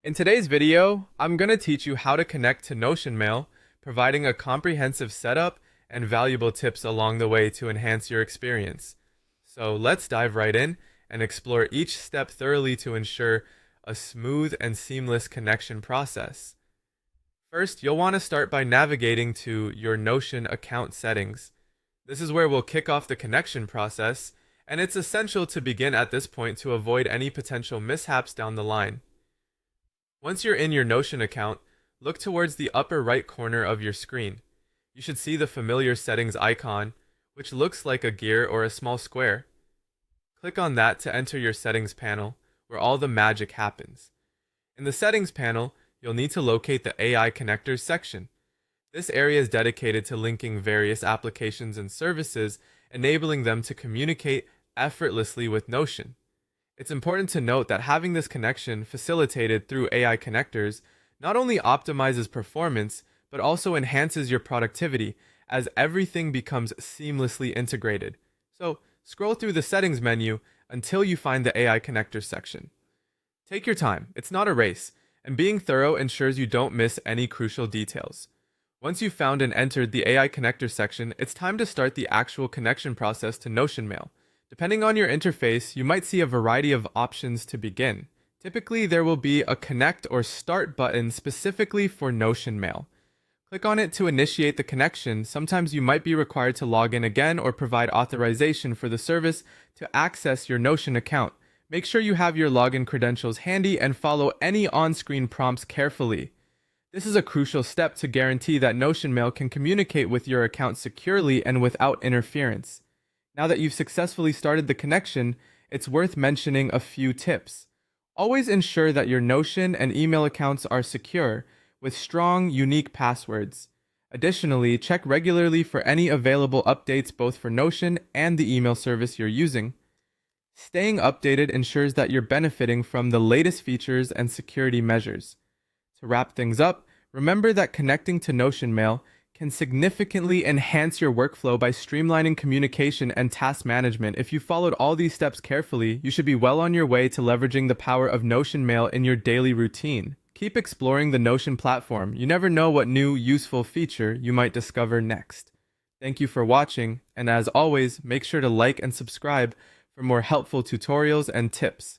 In today's video, I'm going to teach you how to connect to Notion Mail, providing a comprehensive setup and valuable tips along the way to enhance your experience. So let's dive right in and explore each step thoroughly to ensure a smooth and seamless connection process. First, you'll want to start by navigating to your Notion account settings. This is where we'll kick off the connection process, and it's essential to begin at this point to avoid any potential mishaps down the line. Once you're in your Notion account, look towards the upper right corner of your screen. You should see the familiar settings icon, which looks like a gear or a small square. Click on that to enter your settings panel, where all the magic happens. In the settings panel, you'll need to locate the AI connectors section. This area is dedicated to linking various applications and services, enabling them to communicate effortlessly with Notion. It's important to note that having this connection facilitated through AI connectors not only optimizes performance, but also enhances your productivity as everything becomes seamlessly integrated. So, scroll through the settings menu until you find the AI connectors section. Take your time, it's not a race, and being thorough ensures you don't miss any crucial details. Once you've found and entered the AI connector section, it's time to start the actual connection process to Notion Mail. Depending on your interface, you might see a variety of options to begin. Typically, there will be a connect or start button specifically for Notion Mail. Click on it to initiate the connection. Sometimes you might be required to log in again or provide authorization for the service to access your Notion account. Make sure you have your login credentials handy and follow any on-screen prompts carefully. This is a crucial step to guarantee that Notion Mail can communicate with your account securely and without interference. Now that you've successfully started the connection, it's worth mentioning a few tips. Always ensure that your Notion and email accounts are secure, with strong, unique passwords. Additionally, check regularly for any available updates both for Notion and the email service you're using. Staying updated ensures that you're benefiting from the latest features and security measures. To wrap things up, remember that connecting to Notion Mail can significantly enhance your workflow by streamlining communication and task management. If you followed all these steps carefully, you should be well on your way to leveraging the power of Notion Mail in your daily routine. Keep exploring the Notion platform. You never know what new, useful feature you might discover next. Thank you for watching, and as always, make sure to like and subscribe for more helpful tutorials and tips.